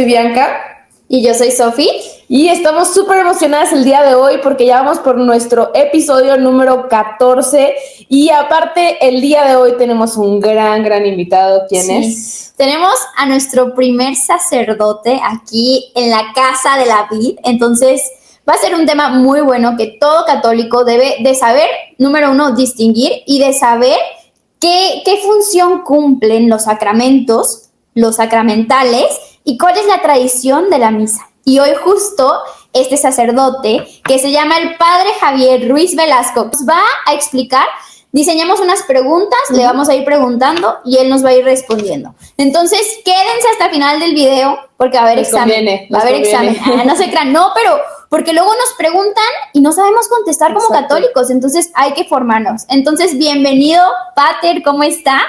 Soy Bianca. Y yo soy Sofi. Y estamos súper emocionadas el día de hoy porque ya vamos por nuestro episodio número 14. Y aparte, el día de hoy tenemos un gran invitado. ¿Quién es? Tenemos a nuestro primer sacerdote aquí en la casa de la vid. Entonces, va a ser un tema muy bueno que todo católico debe de saber, número uno, distinguir y de saber qué función cumplen los sacramentos, los sacramentales, y cuál es la tradición de la misa. Y hoy justo este sacerdote, que se llama el Padre Javier Ruiz Velasco, nos va a explicar. Diseñamos unas preguntas, le vamos a ir preguntando y él nos va a ir respondiendo. Entonces, quédense hasta el final del video porque va a haber examen. Va a haber examen. No se crean, no, pero porque luego nos preguntan y no sabemos contestar como católicos, entonces hay que formarnos. Entonces, bienvenido, Pater, ¿cómo está?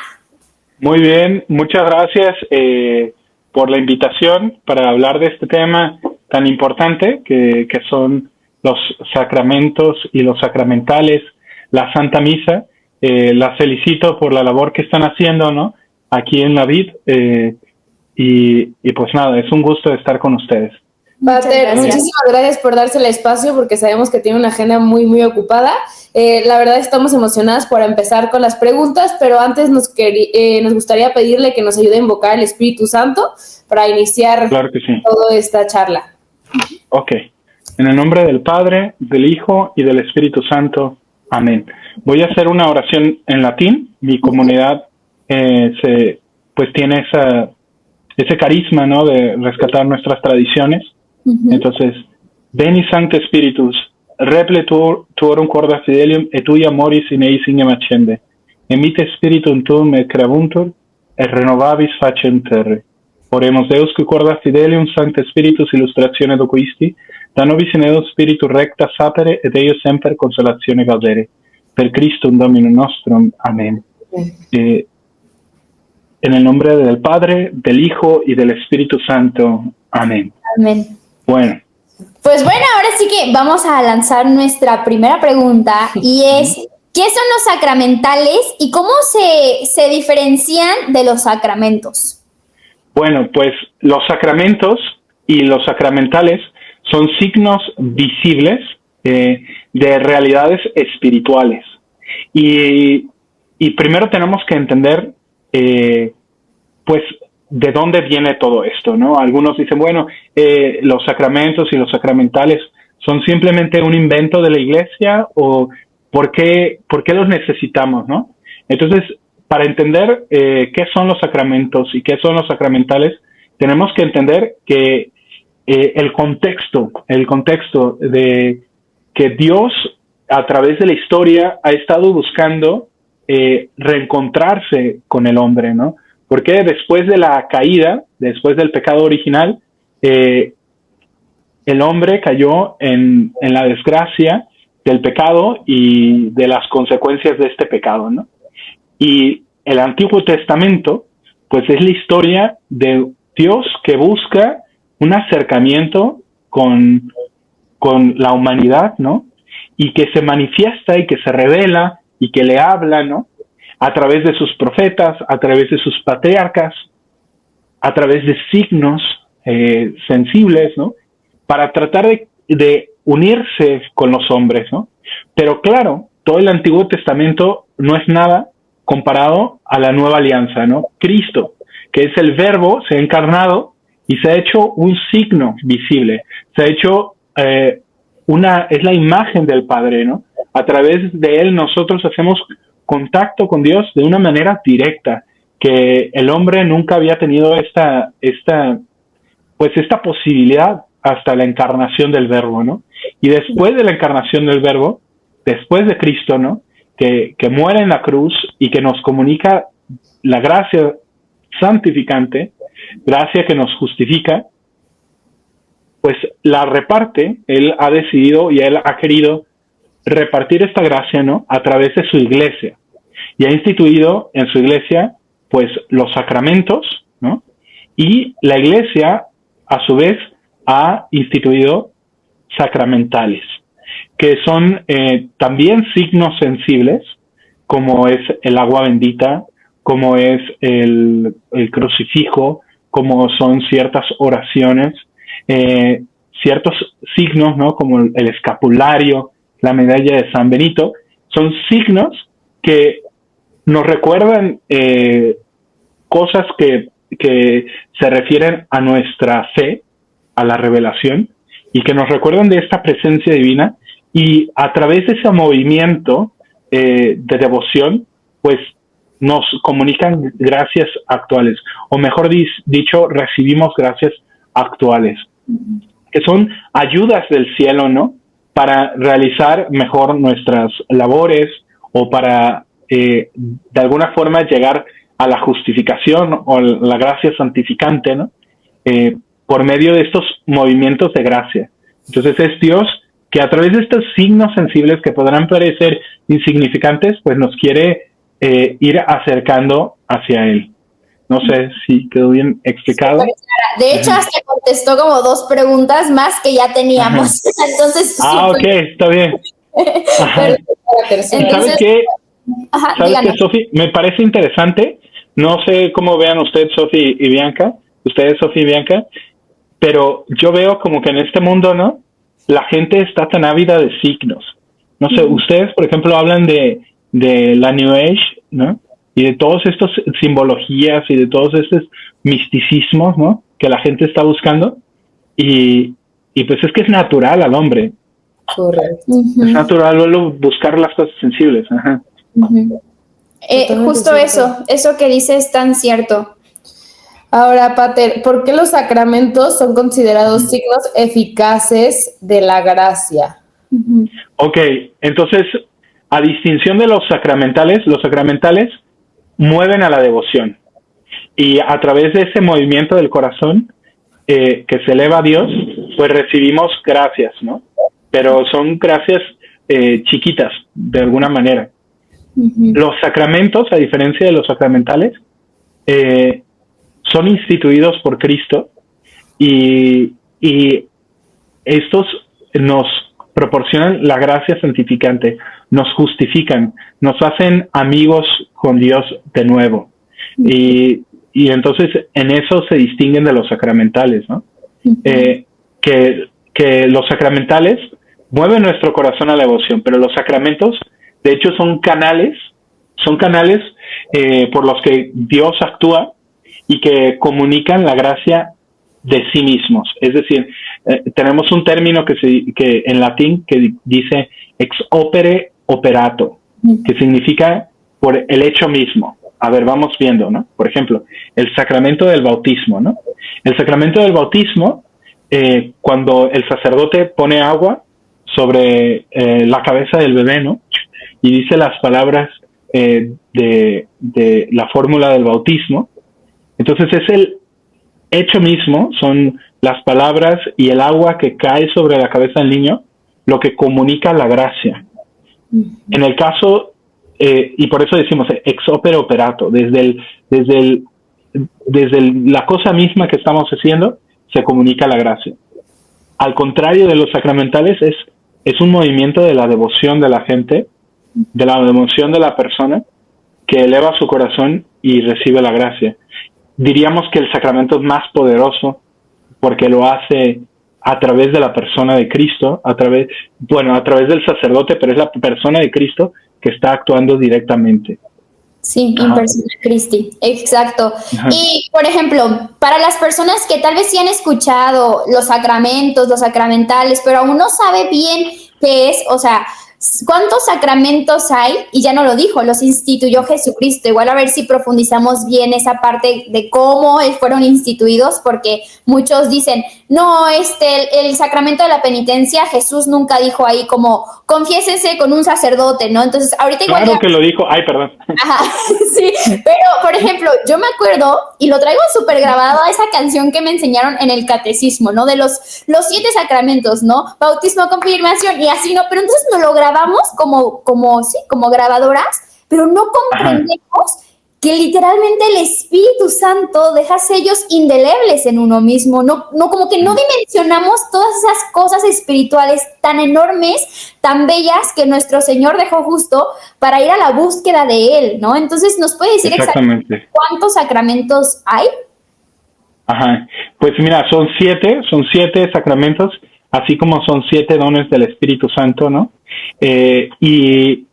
Muy bien, muchas gracias por la invitación para hablar de este tema tan importante que son los sacramentos y los sacramentales, la Santa Misa. Las felicito por la labor que están haciendo, ¿no? Aquí en la vid, y pues nada, es un gusto estar con ustedes. Pater, muchísimas gracias por darse el espacio porque sabemos que tiene una agenda muy ocupada. La verdad estamos emocionadas por empezar con las preguntas, pero antes nos gustaría pedirle que nos ayude a invocar el Espíritu Santo para iniciar toda esta charla. Ok. En el nombre del Padre, del Hijo y del Espíritu Santo. Amén. Voy a hacer una oración en latín. Mi comunidad pues tiene ese carisma, ¿no?, de rescatar nuestras tradiciones. Entonces, Veni Sancte Spiritus, repletuorum corda fidelium, et tui amoris in eis ignem accende. Emite spiritum tuum et creabuntur, et renovabis faciem terre. Oremos Deus qui corda fidelium, Sancte Spiritus illustratione doquisti, da nobis in eo spiritu recta sapere, et eius semper consolatione gaudere. Per Christum Dominum nostrum. Amén. En el nombre del Padre, del Hijo y del Espíritu Santo. Amén. Amén. Bueno. Pues bueno, ahora sí que vamos a lanzar nuestra primera pregunta y es, ¿qué son los sacramentales y cómo se diferencian de los sacramentos? Bueno, pues los sacramentos y los sacramentales son signos visibles de realidades espirituales. Y primero tenemos que entender, pues, de dónde viene todo esto, ¿no? Algunos dicen, bueno, los sacramentos y los sacramentales son simplemente un invento de la Iglesia, o ¿por qué los necesitamos, no? Entonces, para entender qué son los sacramentos y qué son los sacramentales, tenemos que entender que el contexto de que Dios, a través de la historia, ha estado buscando reencontrarse con el hombre, ¿no? Porque después de la caída, después del pecado original, el hombre cayó en la desgracia del pecado y de las consecuencias de este pecado, ¿no? Y el Antiguo Testamento, pues, es la historia de Dios que busca un acercamiento con la humanidad, ¿no? Y que se manifiesta y que se revela y que le habla, ¿no?, a través de sus profetas, a través de sus patriarcas, a través de signos sensibles, ¿no?, para tratar de unirse con los hombres, ¿no? Pero claro, todo el Antiguo Testamento no es nada comparado a la Nueva Alianza, ¿no? Cristo, que es el Verbo, se ha encarnado y se ha hecho un signo visible, se ha hecho es la imagen del Padre, ¿no? A través de él nosotros hacemos contacto con Dios de una manera directa, que el hombre nunca había tenido esta posibilidad hasta la encarnación del Verbo, ¿no? Y después de la encarnación del Verbo, después de Cristo, ¿no?, que muere en la cruz y que nos comunica la gracia santificante, gracia que nos justifica, pues la reparte. Él ha decidido y él ha querido repartir esta gracia, ¿no?, a través de su iglesia. Y ha instituido en su iglesia, pues, los sacramentos, ¿no? Y la iglesia, a su vez, ha instituido sacramentales, que son también signos sensibles, como es el agua bendita, como es el crucifijo, como son ciertas oraciones, ciertos signos, ¿no? Como el escapulario, la medalla de San Benito, son signos que nos recuerdan cosas que se refieren a nuestra fe, a la revelación, y que nos recuerdan de esta presencia divina, y a través de ese movimiento de devoción, pues nos comunican gracias actuales, o mejor dicho, recibimos gracias actuales, que son ayudas del cielo, ¿no? Para realizar mejor nuestras labores, o para de alguna forma llegar a la justificación o la gracia santificante, ¿no? Por medio de estos movimientos de gracia. Entonces es Dios que a través de estos signos sensibles que podrán parecer insignificantes, pues nos quiere ir acercando hacia Él. No sé si quedó bien explicado. De hecho, hasta contestó como 2 preguntas más que ya teníamos. Entonces, ok, está bien. ¿Sabes qué? ¿Sabes qué, Sofi? Me parece interesante. No sé cómo vean ustedes, Sofi y Bianca. Ustedes, Sofi y Bianca. Pero yo veo como que en este mundo, ¿no? La gente está tan ávida de signos. No sé, ustedes, por ejemplo, hablan de la New Age, ¿no? Y de todos estos simbologías y de todos estos misticismos, ¿no? Que la gente está buscando. Y pues es que es natural al hombre. Correcto. Es natural buscar las cosas sensibles. Ajá. Justo eso que dice es tan cierto. Ahora, Pater, ¿por qué los sacramentos son considerados signos eficaces de la gracia? Ok, entonces, a distinción de los sacramentales mueven a la devoción. Y a través de ese movimiento del corazón que se eleva a Dios, pues recibimos gracias, ¿no? Pero son gracias chiquitas, de alguna manera. Los sacramentos, a diferencia de los sacramentales, son instituidos por Cristo y estos nos proporcionan la gracia santificante, nos justifican, nos hacen amigos con Dios de nuevo. Y entonces en eso se distinguen de los sacramentales, ¿no? Que los sacramentales mueven nuestro corazón a la devoción, pero los sacramentos, de hecho, son canales por los que Dios actúa y que comunican la gracia de sí mismos. Es decir, tenemos un término que en latín que dice ex opere operato, que significa por el hecho mismo. A ver, vamos viendo, ¿no? Por ejemplo, el sacramento del bautismo, ¿no? El sacramento del bautismo, cuando el sacerdote pone agua sobre la cabeza del bebé, ¿no? Y dice las palabras de la fórmula del bautismo. Entonces es el hecho mismo, son las palabras y el agua que cae sobre la cabeza del niño lo que comunica la gracia. En el caso, y por eso decimos ex opere operato, desde la cosa misma que estamos haciendo, se comunica la gracia. Al contrario de los sacramentales, es un movimiento de la devoción de la gente, de la devoción de la persona, que eleva su corazón y recibe la gracia. Diríamos que el sacramento es más poderoso porque lo hace a través de la persona de Cristo, a través del sacerdote, pero es la persona de Cristo que está actuando directamente. Sí, in persona Christi, exacto. Ajá. Y, por ejemplo, para las personas que tal vez sí han escuchado los sacramentos, los sacramentales, pero aún no sabe bien qué es, o sea, ¿cuántos sacramentos hay? Y ya no lo dijo, los instituyó Jesucristo. Igual a ver si profundizamos bien esa parte de cómo fueron instituidos, porque muchos dicen, no, el sacramento de la penitencia, Jesús nunca dijo ahí como, confiésese con un sacerdote, ¿no? Entonces, ahorita igual... Claro que lo dijo, ay, perdón. Ajá, sí, pero, por ejemplo, yo me acuerdo, y lo traigo súper grabado a esa canción que me enseñaron en el catecismo, ¿no? De los 7 sacramentos, ¿no? Bautismo, confirmación y así, ¿no? Pero entonces nos lo grabamos como grabadoras, pero no comprendemos que literalmente el Espíritu Santo deja sellos indelebles en uno mismo, no como que no dimensionamos todas esas cosas espirituales tan enormes, tan bellas que nuestro Señor dejó justo para ir a la búsqueda de Él, ¿no? Entonces, ¿nos puede decir exactamente cuántos sacramentos hay? Ajá. Pues mira, son siete sacramentos, así como son 7 dones del Espíritu Santo, ¿no? Y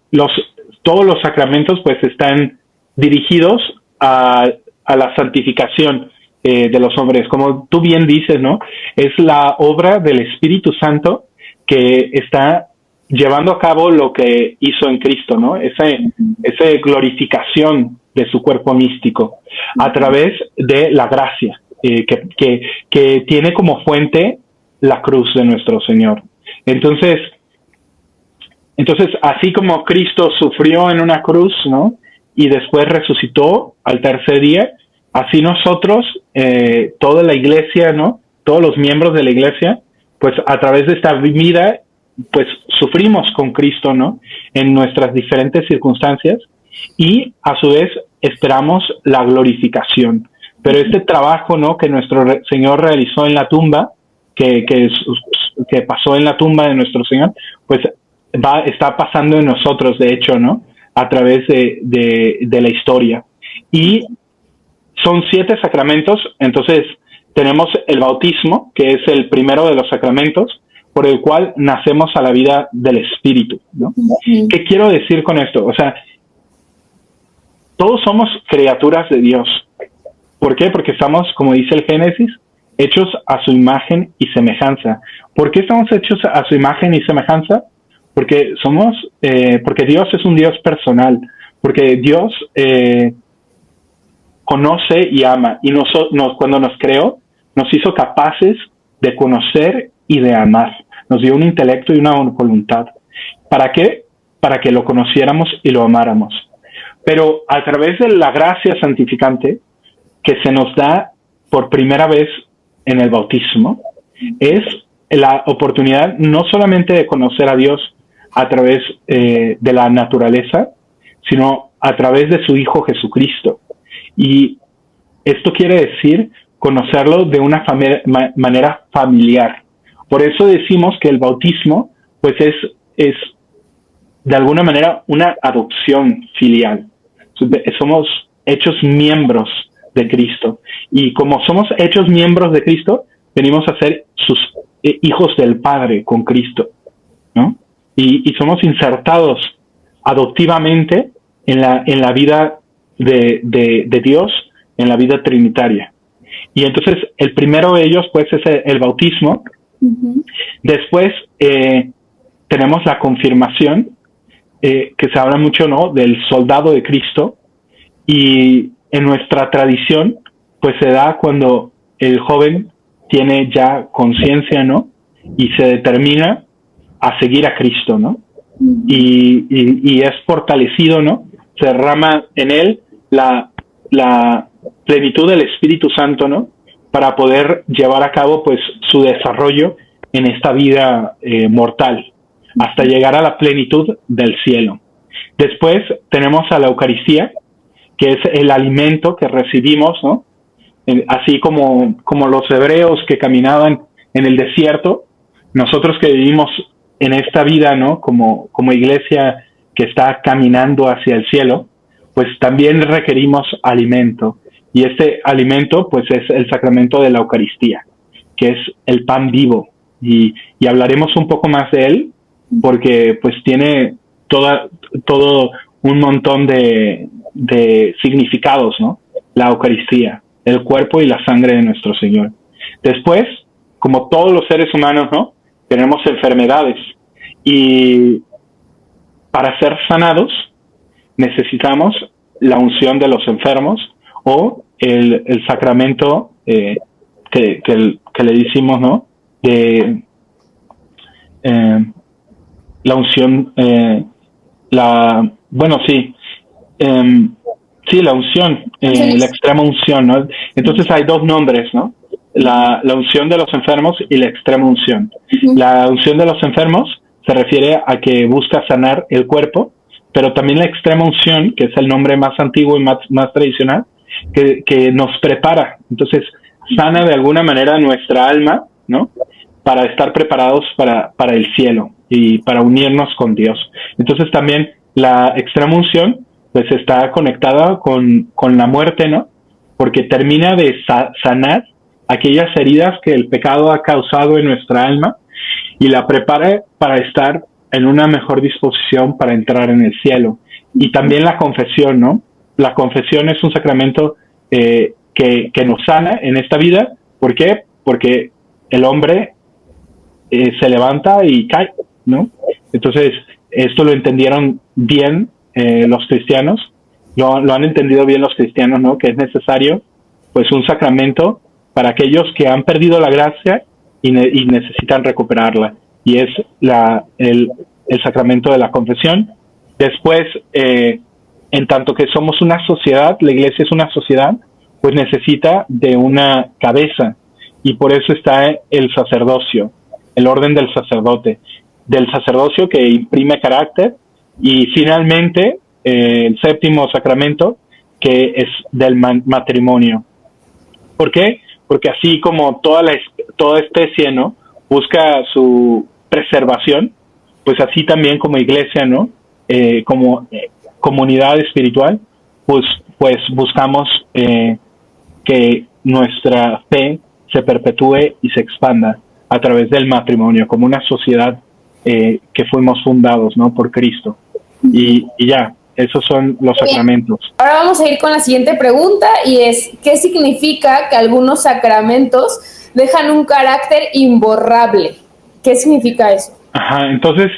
todos los sacramentos pues están dirigidos a la santificación de los hombres. Como tú bien dices, ¿no? Es la obra del Espíritu Santo que está llevando a cabo lo que hizo en Cristo, ¿no? Esa glorificación de su cuerpo místico a través de la gracia que tiene como fuente la cruz de nuestro Señor. Entonces, así como Cristo sufrió en una cruz, ¿no? Y después resucitó al tercer día, así nosotros, toda la iglesia, ¿no? Todos los miembros de la iglesia, pues a través de esta vida, pues sufrimos con Cristo, ¿no? En nuestras diferentes circunstancias y a su vez esperamos la glorificación. Pero este trabajo, ¿no? Que nuestro Señor realizó en la tumba, que pasó en la tumba de nuestro Señor, pues está pasando en nosotros, de hecho, ¿no? A través de la historia. Y son 7 sacramentos, entonces tenemos el bautismo, que es el primero de los sacramentos, por el cual nacemos a la vida del Espíritu, ¿no? Uh-huh. ¿Qué quiero decir con esto? O sea, todos somos criaturas de Dios. ¿Por qué? Porque estamos, como dice el Génesis, hechos a su imagen y semejanza. ¿Por qué estamos hechos a su imagen y semejanza? Porque porque Dios es un Dios personal, porque Dios conoce y ama, y cuando nos creó, nos hizo capaces de conocer y de amar. Nos dio un intelecto y una voluntad. ¿Para qué? Para que lo conociéramos y lo amáramos. Pero a través de la gracia santificante que se nos da por primera vez en el bautismo, es la oportunidad no solamente de conocer a Dios a través de la naturaleza, sino a través de su Hijo Jesucristo. Y esto quiere decir conocerlo de una manera familiar. Por eso decimos que el bautismo pues es de alguna manera una adopción filial. Somos hechos miembros de Cristo. Y como somos hechos miembros de Cristo, venimos a ser sus hijos del Padre con Cristo, ¿no? Y somos insertados adoptivamente en la vida de Dios, en la vida trinitaria. Y entonces el primero de ellos pues es el bautismo. Uh-huh. Después tenemos la confirmación, que se habla mucho, ¿no? Del soldado de Cristo, y en nuestra tradición pues se da cuando el joven tiene ya conciencia, ¿no? Y se determina a seguir a Cristo, ¿no? Uh-huh. Y es fortalecido, ¿no? Se derrama en él la plenitud del Espíritu Santo, ¿no? Para poder llevar a cabo pues su desarrollo en esta vida mortal, hasta llegar a la plenitud del cielo. Después tenemos a la Eucaristía, que es el alimento que recibimos, ¿no? Así como los hebreos que caminaban en el desierto, nosotros que vivimos en esta vida, ¿no? Como iglesia que está caminando hacia el cielo, pues también requerimos alimento. Y este alimento, pues, es el sacramento de la Eucaristía, que es el pan vivo. Y hablaremos un poco más de él, porque, pues, tiene todo un montón de significados, ¿no? La Eucaristía, el cuerpo y la sangre de nuestro Señor. Después, como todos los seres humanos, ¿no? Tenemos enfermedades. Y para ser sanados, necesitamos la unción de los enfermos, o el sacramento que le decimos, ¿no? De la unción, la unción, la extrema unción, ¿no? Entonces hay 2 nombres, ¿no? La unción de los enfermos y la extrema unción. Uh-huh. La unción de los enfermos se refiere a que busca sanar el cuerpo, pero también la extrema unción, que es el nombre más antiguo y más tradicional, que nos prepara. Entonces, sana de alguna manera nuestra alma, ¿no? Para estar preparados para el cielo y para unirnos con Dios. Entonces, también la extrema unción, pues, está conectada con la muerte, ¿no? Porque termina de sanar aquellas heridas que el pecado ha causado en nuestra alma y la prepara para estar en una mejor disposición para entrar en el cielo. Y también la confesión, ¿no? La confesión es un sacramento que nos sana en esta vida. ¿Por qué? Porque el hombre se levanta y cae, ¿no? Entonces, esto lo entendieron bien los cristianos, lo han entendido bien los cristianos, ¿no? Que es necesario, pues, un sacramento para aquellos que han perdido la gracia y necesitan recuperarla. Y es el sacramento de la confesión. Después, en tanto que somos una sociedad, la iglesia es una sociedad, pues necesita de una cabeza. Y por eso está el sacerdocio, el orden del sacerdocio que imprime carácter. Y finalmente, el séptimo sacramento, que es del matrimonio. ¿Por qué? Porque así como toda especie, ¿no?, busca su preservación, pues así también como iglesia, ¿no?, como comunidad espiritual, pues buscamos que nuestra fe se perpetúe y se expanda a través del matrimonio, como una sociedad que fuimos fundados, ¿no?, por Cristo. Y ya, esos son los sacramentos. Ahora vamos a ir con la siguiente pregunta, y es, ¿qué significa que algunos sacramentos dejan un carácter imborrable? ¿Qué significa eso? Ajá, entonces,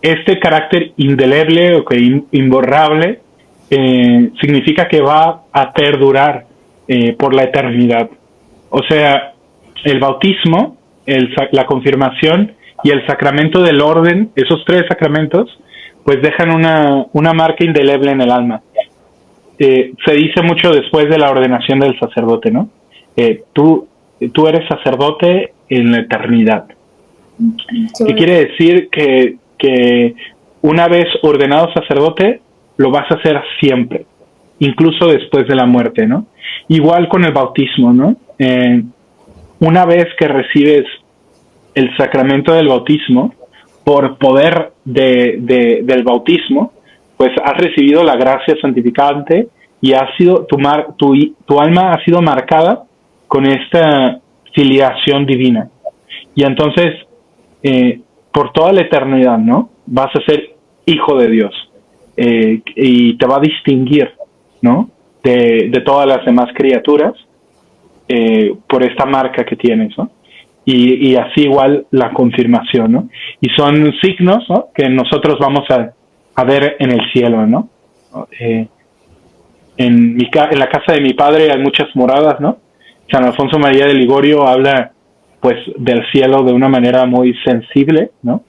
este carácter indeleble o que imborrable significa que va a perdurar por la eternidad. O sea, el bautismo, la confirmación y el sacramento del orden, esos tres sacramentos, pues dejan una marca indeleble en el alma. Se dice mucho después de la ordenación del sacerdote, ¿no? Tú eres sacerdote en la eternidad. ¿Qué quiere decir? Que una vez ordenado sacerdote, lo vas a hacer siempre, incluso después de la muerte, ¿no? Igual con el bautismo, ¿no? Una vez que recibes el sacramento del bautismo, por poder del bautismo, pues has recibido la gracia santificante y has sido tu alma ha sido marcada con esta filiación divina. Y entonces, por toda la eternidad, ¿no?, vas a ser hijo de Dios, y te va a distinguir, ¿no?, de todas las demás criaturas, por esta marca que tienes, ¿no? Y así igual la confirmación, ¿no? Y son signos, ¿no?, que nosotros vamos a ver en el cielo, ¿no? En la casa de mi padre hay muchas moradas, ¿no? San Alfonso María de Ligorio habla, pues, del cielo de una manera muy sensible, ¿no?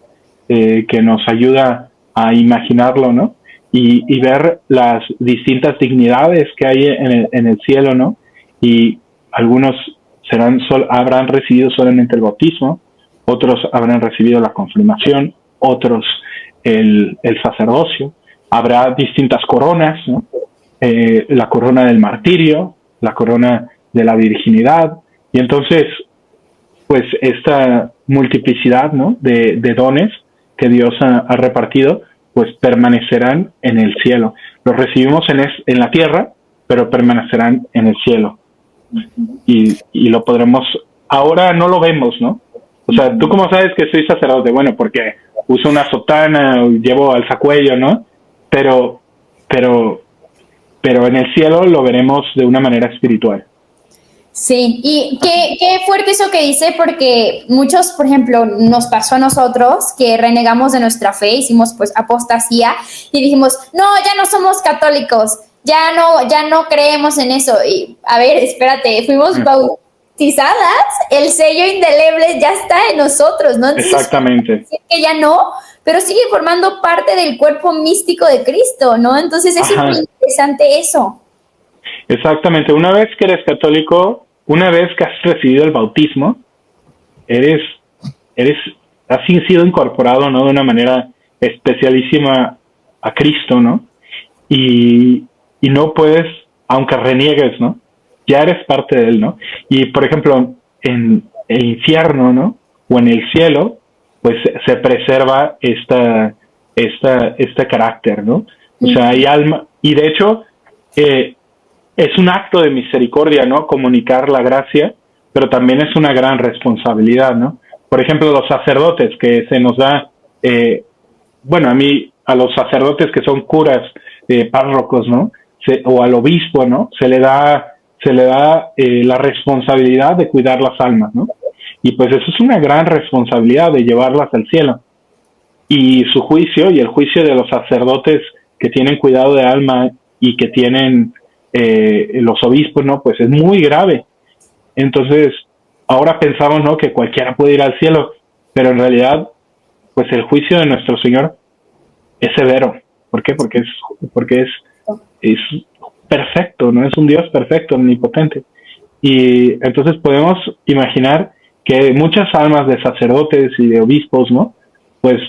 Que nos ayuda a imaginarlo, ¿no? Y ver las distintas dignidades que hay en el cielo, ¿no? Y algunos habrán recibido solamente el bautismo, otros habrán recibido la confirmación, otros el sacerdocio. Habrá distintas coronas, ¿no? La corona del martirio, la corona de la virginidad, y entonces, pues, esta multiplicidad, ¿no?, de dones que Dios ha repartido, pues permanecerán en el cielo. Los recibimos en la tierra, pero permanecerán en el cielo. Y lo podremos, ahora no lo vemos, ¿no? O sea, ¿tú cómo sabes que soy sacerdote? Bueno, porque uso una sotana, llevo alzacuello, ¿no? Pero en el cielo lo veremos de una manera espiritual. Sí, y qué fuerte eso que dice, porque muchos, por ejemplo, nos pasó a nosotros que renegamos de nuestra fe, hicimos pues apostasía y dijimos, no, ya no somos católicos, ya no creemos en eso. Y a ver, espérate, fuimos bautizadas, el sello indeleble ya está en nosotros, ¿no? Entonces, exactamente. Decir que ya no, pero sigue formando parte del cuerpo místico de Cristo, ¿no? Entonces es muy interesante eso. Exactamente, una vez que eres católico, una vez que has recibido el bautismo, has sido incorporado, ¿no?, de una manera especialísima a Cristo, ¿no? Y no puedes, aunque reniegues, ¿no?, ya eres parte de él, ¿no? Y, por ejemplo, en el infierno, ¿no?, o en el cielo, pues se preserva este carácter, ¿no? O sea, hay alma, y de hecho, es un acto de misericordia, ¿no?, comunicar la gracia, pero también es una gran responsabilidad, ¿no? Por ejemplo, los sacerdotes que se nos da, a mí, a los sacerdotes que son curas, párrocos, ¿no? O al obispo, ¿no? Se le da la responsabilidad de cuidar las almas, ¿no? Y pues eso es una gran responsabilidad de llevarlas al cielo. Y su juicio y el juicio de los sacerdotes que tienen cuidado de alma y que tienen los obispos, ¿no? Pues es muy grave. Entonces, ahora pensamos, ¿no? Que cualquiera puede ir al cielo, pero en realidad, pues el juicio de nuestro Señor es severo. ¿Por qué? Porque es perfecto, ¿no? Es un Dios perfecto, omnipotente. Y entonces podemos imaginar que muchas almas de sacerdotes y de obispos, ¿no? Pues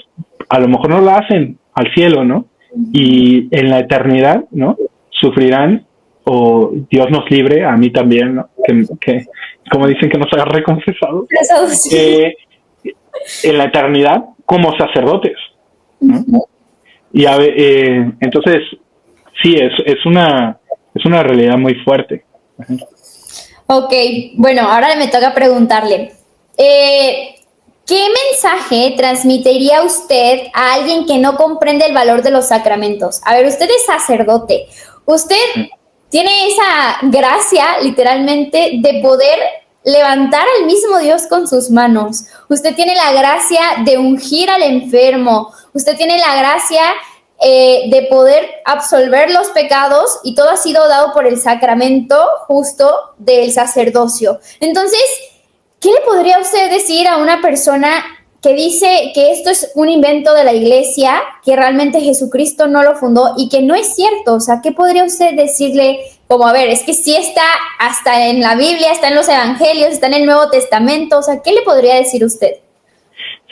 a lo mejor no la hacen al cielo, ¿no? Y en la eternidad, ¿no? Sufrirán, o Dios nos libre, a mí también, ¿no? Que como dicen, que nos agarre confesados, en la eternidad como sacerdotes, ¿no? Y entonces, sí, es una realidad muy fuerte. Ok, bueno, ahora me toca preguntarle, ¿qué mensaje transmitiría usted a alguien que no comprende el valor de los sacramentos? A ver, usted es sacerdote, usted tiene esa gracia, literalmente, de poder levantar al mismo Dios con sus manos. Usted tiene la gracia de ungir al enfermo, usted tiene la gracia de poder absolver los pecados, y todo ha sido dado por el sacramento justo del sacerdocio. Entonces, ¿qué le podría usted decir a una persona que dice que esto es un invento de la iglesia, que realmente Jesucristo no lo fundó y que no es cierto? O sea, ¿qué podría usted decirle? Como, a ver, es que sí está hasta en la Biblia, está en los evangelios, está en el Nuevo Testamento. O sea, ¿qué le podría decir usted?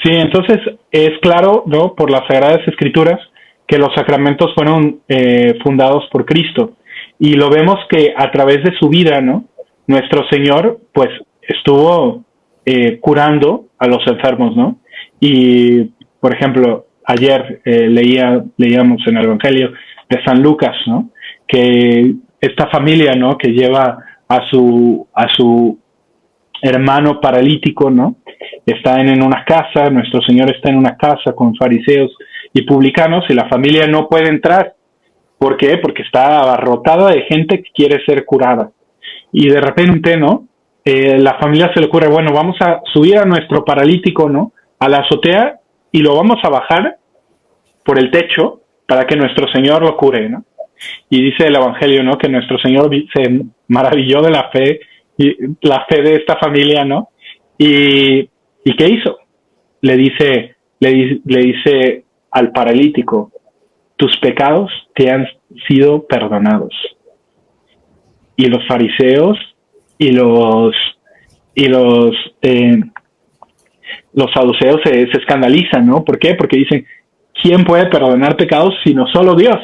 Sí, entonces es claro, ¿no? Por las Sagradas Escrituras, que los sacramentos fueron fundados por Cristo. Y lo vemos que a través de su vida, ¿no? Nuestro Señor, pues, estuvo curando a los enfermos, ¿no? Y, por ejemplo, ayer leíamos en el Evangelio de San Lucas, ¿no? Que esta familia, ¿no? Que lleva a su hermano paralítico, ¿no? Están en una casa, nuestro Señor está en una casa con fariseos y publicanos, y la familia no puede entrar. ¿Por qué? Porque está abarrotada de gente que quiere ser curada. Y de repente, ¿no? La familia se le ocurre, bueno, vamos a subir a nuestro paralítico, ¿no? A la azotea, y lo vamos a bajar por el techo para que nuestro Señor lo cure, ¿no? Y dice el Evangelio, ¿no? Que nuestro Señor se maravilló de la fe de esta familia, ¿no? ¿Y qué hizo? Le dice al paralítico, tus pecados te han sido perdonados. Y los fariseos y los saduceos se escandalizan, ¿no? ¿Por qué? Porque dicen, ¿quién puede perdonar pecados sino solo Dios?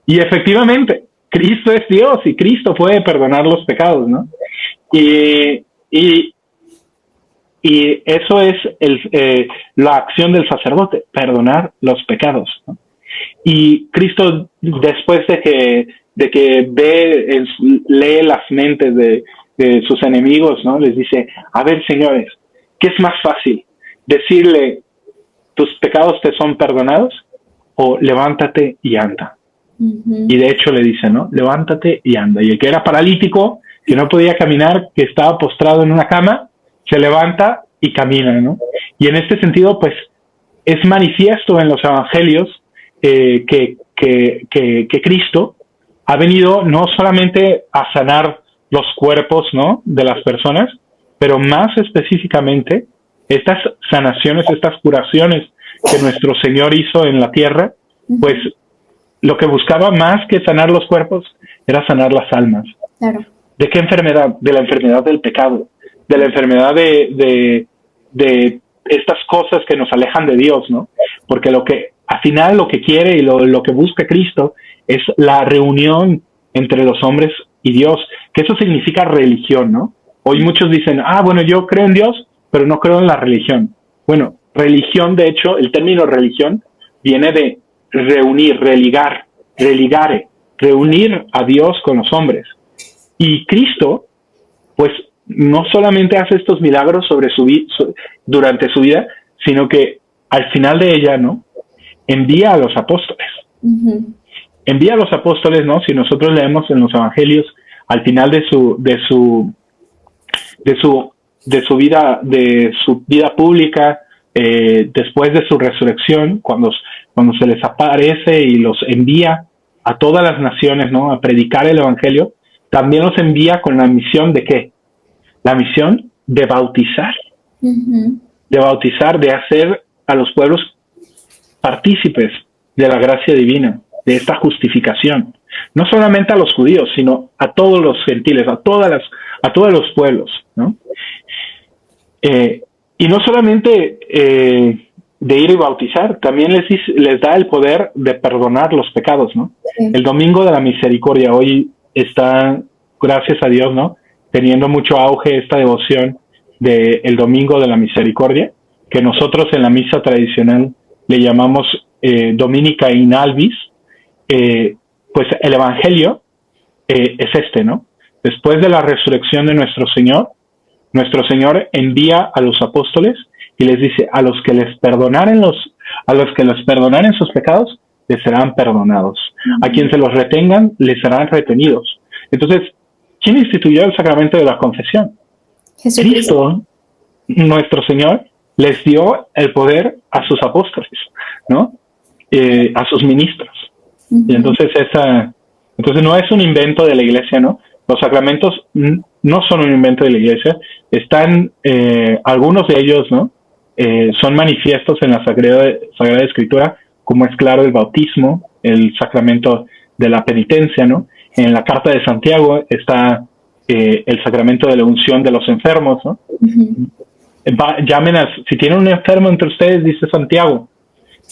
Y efectivamente, Cristo es Dios y Cristo puede perdonar los pecados, ¿no? Y eso es la acción del sacerdote, perdonar los pecados, ¿no? Y Cristo, después de que lee las mentes de sus enemigos, ¿no? Les dice, a ver, señores, ¿qué es más fácil? Decirle, tus pecados te son perdonados, o levántate y anda. Uh-huh. Y de hecho le dice, ¿no? Levántate y anda. Y el que era paralítico, que no podía caminar, que estaba postrado en una cama, se levanta y camina, ¿no? Y en este sentido, pues, es manifiesto en los evangelios que Cristo ha venido no solamente a sanar los cuerpos, ¿no? De las personas, pero más específicamente estas sanaciones, estas curaciones que nuestro Señor hizo en la tierra, pues lo que buscaba más que sanar los cuerpos era sanar las almas. Claro. ¿De qué enfermedad? De la enfermedad del pecado, de la enfermedad de estas cosas que nos alejan de Dios, ¿no? Porque al final lo que quiere y lo que busca Cristo es la reunión entre los hombres y Dios, que eso significa religión, ¿no? Hoy muchos dicen, bueno, yo creo en Dios, pero no creo en la religión. Bueno, religión, de hecho, el término religión viene de reunir, religare, reunir a Dios con los hombres. Y Cristo, pues, no solamente hace estos milagros durante su vida, sino que al final de ella, ¿no? Envía a los apóstoles. Uh-huh. Envía a los apóstoles, ¿no? Si nosotros leemos en los evangelios, al final de su vida pública, después de su resurrección, cuando se les aparece y los envía a todas las naciones, ¿no? A predicar el evangelio, también los envía con la misión de ¿qué? La misión de bautizar. Uh-huh. De bautizar, de hacer a los pueblos partícipes de la gracia divina, de esta justificación. No solamente a los judíos, sino a todos los gentiles, a todos los pueblos, ¿no? Y no solamente de ir y bautizar, también les da el poder de perdonar los pecados, ¿no? Sí. El Domingo de la Misericordia hoy está, gracias a Dios, ¿no? Teniendo mucho auge esta devoción del Domingo de la Misericordia, que nosotros en la misa tradicional le llamamos Dominica in Albis. Pues el Evangelio es ¿no? Después de la resurrección de nuestro Señor envía a los apóstoles y les dice, a los que les perdonaren sus pecados, les serán perdonados. Uh-huh. A quien se los retengan, les serán retenidos. Entonces, ¿quién instituyó el sacramento de la confesión? Cristo, nuestro Señor, les dio el poder a sus apóstoles, ¿no? A sus ministros. Uh-huh. Y entonces no es un invento de la Iglesia, ¿no? Los sacramentos no son un invento de la Iglesia. Están, algunos de ellos, ¿no? Son manifiestos en la Sagrada Escritura, como es claro el bautismo, el sacramento de la penitencia, ¿no? En la Carta de Santiago está el sacramento de la unción de los enfermos, ¿no? Uh-huh. Si tienen un enfermo entre ustedes, dice Santiago,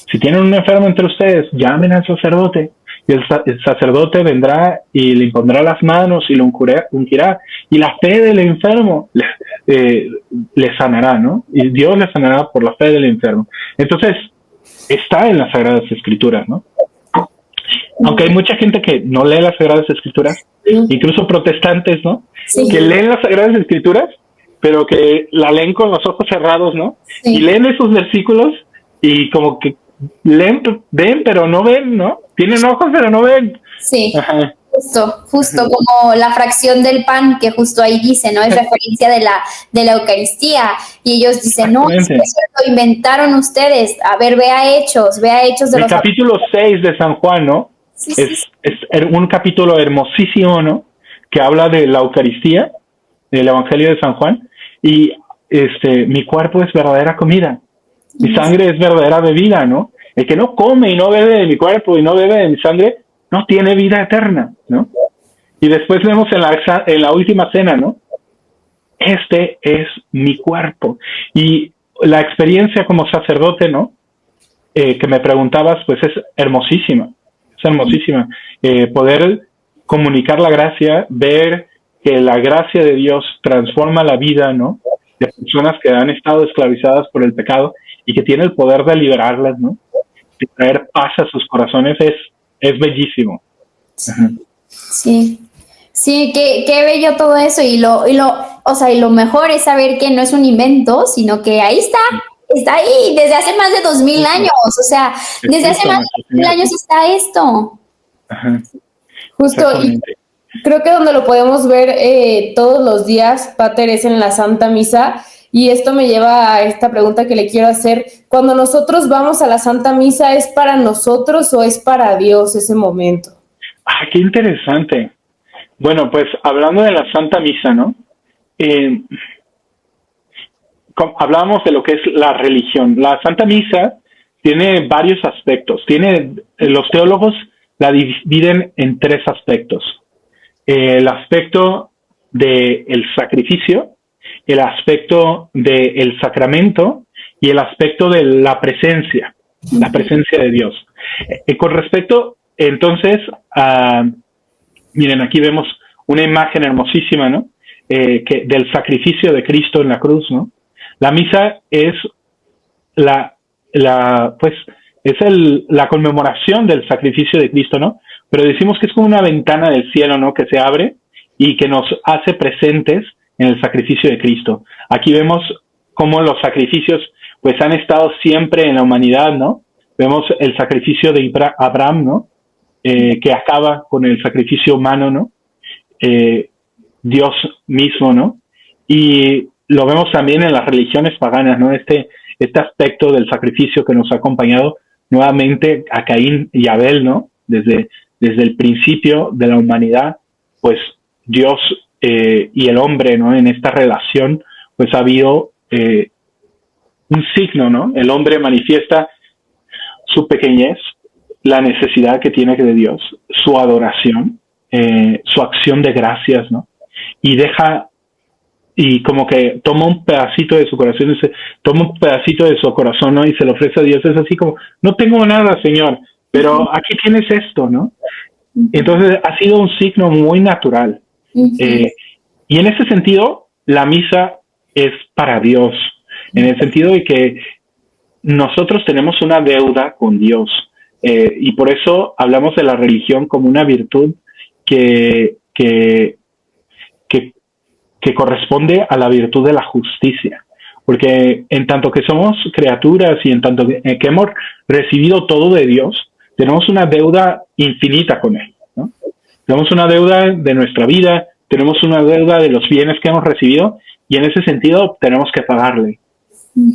si tienen un enfermo entre ustedes, llamen al sacerdote, y el sacerdote vendrá y le impondrá las manos y lo ungirá, y la fe del enfermo le sanará, ¿no? Y Dios le sanará por la fe del enfermo. Entonces, está en las Sagradas Escrituras, ¿no? Aunque hay mucha gente que no lee las Sagradas Escrituras, incluso protestantes, ¿no? Sí. Que leen las Sagradas Escrituras, pero que la leen con los ojos cerrados, ¿no? Sí. Y leen esos versículos y como que ven pero no ven, ¿no? Tienen ojos pero no ven. Sí. Ajá. Justo como la fracción del pan que justo ahí dice, ¿no? Es referencia de la Eucaristía. Y ellos dicen, no, eso lo inventaron ustedes. A ver, vea Hechos de el capítulo 6 de San Juan, ¿no? Sí, es un capítulo hermosísimo, ¿no? Que habla de la Eucaristía, del Evangelio de San Juan. Y mi cuerpo es verdadera comida. Mi sangre es verdadera bebida, ¿no? El que no come y no bebe de mi cuerpo y no bebe de mi sangre, no tiene vida eterna, ¿no? Y después vemos en la última cena, ¿no? Este es mi cuerpo. Y la experiencia como sacerdote, ¿no? Que me preguntabas, pues es hermosísima. Es hermosísima. Poder comunicar la gracia, ver que la gracia de Dios transforma la vida, ¿no? De personas que han estado esclavizadas por el pecado y que tiene el poder de liberarlas, ¿no? De traer paz a sus corazones, es bellísimo. Sí, qué bello todo eso y lo mejor es saber que no es un invento, sino que ahí está ahí desde hace más de 2000 años, o sea, desde hace más de 2000 años está esto. Ajá. Justo, y creo que donde lo podemos ver todos los días, Pater, es en la Santa Misa. Y esto me lleva a esta pregunta que le quiero hacer. Cuando nosotros vamos a la Santa Misa, ¿es para nosotros o es para Dios ese momento? Ah, qué interesante. Bueno, pues hablando de la Santa Misa, ¿no? Hablábamos de lo que es la religión. La Santa Misa tiene varios aspectos. Los teólogos la dividen en 3 aspectos. El aspecto del sacrificio, el aspecto del sacramento y el aspecto de la presencia de Dios. Con respecto, entonces, miren, aquí vemos una imagen hermosísima, ¿no? Del sacrificio de Cristo en la cruz, ¿no? La misa es la conmemoración del sacrificio de Cristo, ¿no? Pero decimos que es como una ventana del cielo, ¿no? Que se abre y que nos hace presentes en el sacrificio de Cristo. Aquí vemos cómo los sacrificios pues han estado siempre en la humanidad, ¿no? Vemos el sacrificio de Abraham, ¿no? Que acaba con el sacrificio humano, ¿no? Dios mismo, ¿no? Y lo vemos también en las religiones paganas, ¿no? Este aspecto del sacrificio que nos ha acompañado nuevamente a Caín y Abel, ¿no? Desde el principio de la humanidad, pues Dios y el hombre, ¿no? En esta relación, pues ha habido un signo, ¿no? El hombre manifiesta su pequeñez, la necesidad que tiene de Dios, su adoración, su acción de gracias, ¿no? Y como que toma un pedacito de su corazón, ¿no? Y se lo ofrece a Dios. Es así como, no tengo nada, Señor, pero aquí tienes esto, ¿no? Entonces ha sido un signo muy natural. Y en ese sentido, la misa es para Dios, en el sentido de que nosotros tenemos una deuda con Dios, y por eso hablamos de la religión como una virtud que corresponde a la virtud de la justicia, porque en tanto que somos criaturas y en tanto que hemos recibido todo de Dios, tenemos una deuda infinita con Él, ¿no? Tenemos una deuda de nuestra vida, tenemos una deuda de los bienes que hemos recibido, y en ese sentido tenemos que pagarle.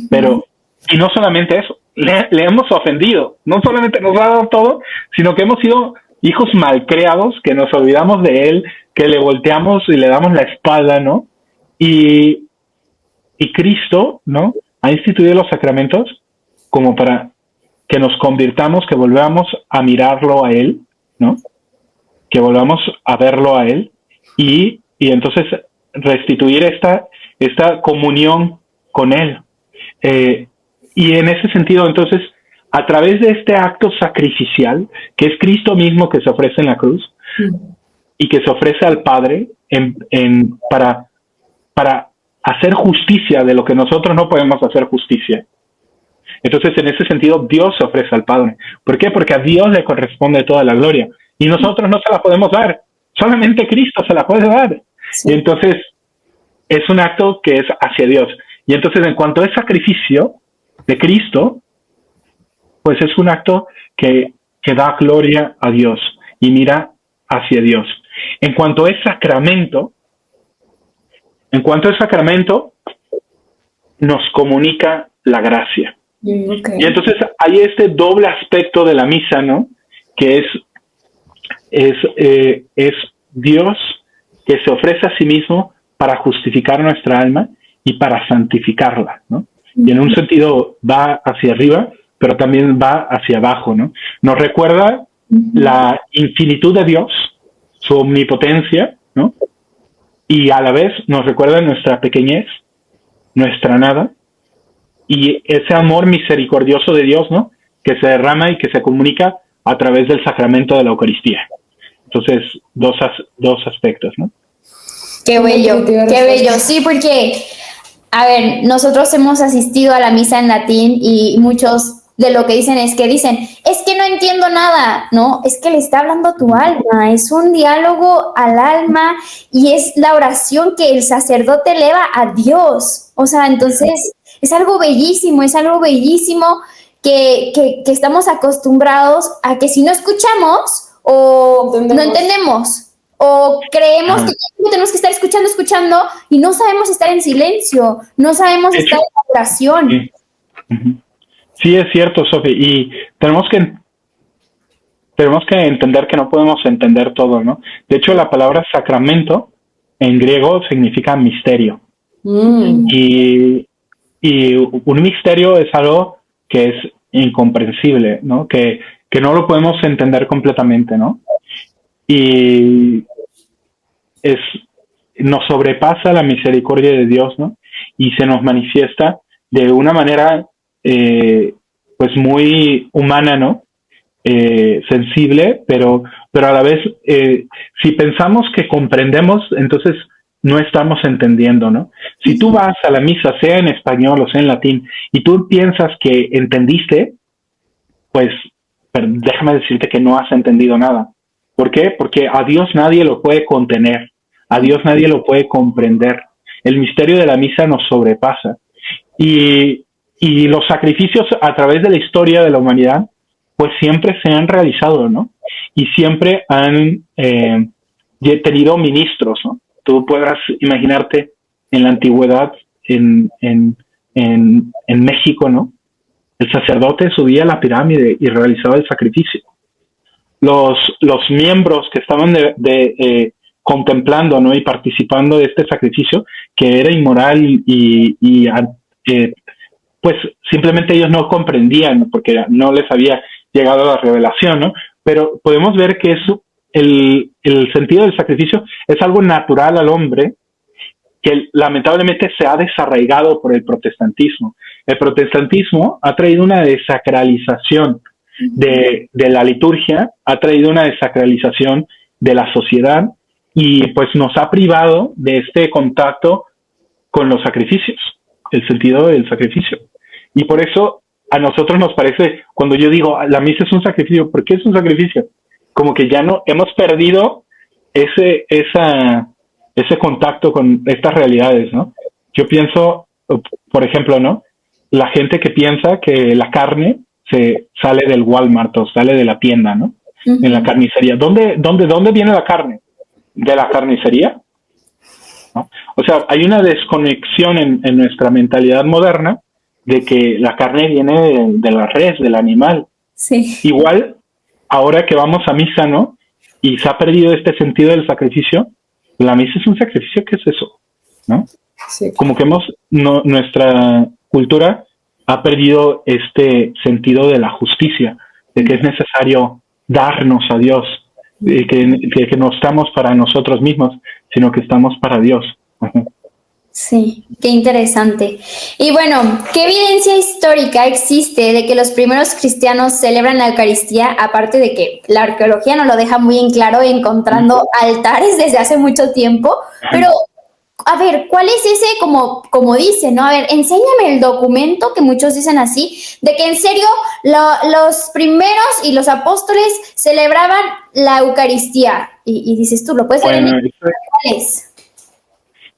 Pero, y no solamente eso, le hemos ofendido, no solamente nos ha dado todo, sino que hemos sido hijos malcriados, que nos olvidamos de Él, que le volteamos y le damos la espalda, ¿no? Y Cristo, ¿no? Ha instituido los sacramentos como para que nos convirtamos, que volvamos a mirarlo a Él, ¿no? Que volvamos a verlo a Él y entonces restituir esta comunión con Él. Y en ese sentido, entonces, a través de este acto sacrificial, que es Cristo mismo que se ofrece en la cruz, y que se ofrece al Padre para hacer justicia de lo que nosotros no podemos hacer justicia. Entonces, en ese sentido, Dios se ofrece al Padre. ¿Por qué? Porque a Dios le corresponde toda la gloria. Y nosotros no se la podemos dar. Solamente Cristo se la puede dar. Sí. Y entonces, es un acto que es hacia Dios. Y entonces, en cuanto es sacrificio de Cristo, pues es un acto que da gloria a Dios y mira hacia Dios. En cuanto es sacramento, nos comunica la gracia. Okay. Y entonces hay este doble aspecto de la misa, ¿no? Que es Dios que se ofrece a sí mismo para justificar nuestra alma y para santificarla, ¿no? Y en un sentido va hacia arriba, pero también va hacia abajo, ¿no? Nos recuerda la infinitud de Dios, su omnipotencia, ¿no? Y a la vez nos recuerda nuestra pequeñez, nuestra nada, y ese amor misericordioso de Dios, ¿no? Que se derrama y que se comunica a través del sacramento de la Eucaristía. Entonces, dos aspectos, ¿no? Qué bello, qué bello. Sí, porque, a ver, nosotros hemos asistido a la misa en latín y muchos de lo que dicen es que no entiendo nada, ¿no? Es que le está hablando a tu alma, es un diálogo al alma y es la oración que el sacerdote eleva a Dios. O sea, entonces es algo bellísimo que estamos acostumbrados a que si no escuchamos o no entendemos o creemos que tenemos que estar escuchando y no sabemos estar en silencio, no sabemos estar en oración. Sí. Sí, es cierto, Sofi, y tenemos que entender que no podemos entender todo, ¿no? De hecho, la palabra sacramento en griego significa misterio. Y un misterio es algo que es incomprensible, ¿no? Que no lo podemos entender completamente, ¿no? Y nos sobrepasa la misericordia de Dios, ¿no? Y se nos manifiesta de una manera pues muy humana, ¿no? Sensible, pero a la vez, si pensamos que comprendemos, entonces no estamos entendiendo, ¿no? Si tú vas a la misa, sea en español o sea en latín, y tú piensas que entendiste, pues déjame decirte que no has entendido nada. ¿Por qué? Porque a Dios nadie lo puede contener, a Dios nadie lo puede comprender. el misterio de la misa nos sobrepasa. Y los sacrificios a través de la historia de la humanidad, pues siempre se han realizado, ¿no? Y siempre han tenido ministros, ¿no? Tú podrás imaginarte en la antigüedad, en México, ¿no? El sacerdote subía a la pirámide y realizaba el sacrificio. Los miembros que estaban contemplando, ¿no? Y participando de este sacrificio, que era inmoral pues simplemente ellos no comprendían, porque no les había llegado la revelación, ¿no? Pero podemos ver que eso, el sentido del sacrificio es algo natural al hombre, que lamentablemente se ha desarraigado por el protestantismo. El protestantismo ha traído una desacralización de la liturgia, ha traído una desacralización de la sociedad y pues nos ha privado de este contacto con los sacrificios, el sentido del sacrificio. Y por eso a nosotros nos parece, cuando yo digo la misa es un sacrificio, ¿por qué es un sacrificio? Como que ya no hemos perdido ese contacto con estas realidades, ¿no? Yo pienso, por ejemplo, ¿no? La gente que piensa que la carne se sale del Walmart o sale de la tienda, ¿no? Uh-huh. En la carnicería. ¿Dónde viene la carne? ¿De la carnicería? ¿No? O sea, hay una desconexión en nuestra mentalidad moderna de que la carne viene de la res, del animal. Sí. Igual, ahora que vamos a misa, ¿no? Y se ha perdido este sentido del sacrificio. La misa es un sacrificio, ¿qué es eso? ¿No? Sí. Como que nuestra cultura ha perdido este sentido de la justicia, de que es necesario darnos a Dios, que no estamos para nosotros mismos, sino que estamos para Dios. Uh-huh. Sí, qué interesante. Y bueno, ¿qué evidencia histórica existe de que los primeros cristianos celebran la Eucaristía, aparte de que la arqueología nos lo deja muy en claro encontrando altares desde hace mucho tiempo? Pero, a ver, ¿cuál es ese, como dice, ¿no? A ver, enséñame el documento, que muchos dicen así, de que en serio los primeros y los apóstoles celebraban la Eucaristía. Y dices tú, ¿lo puedes ver ¿cuál es?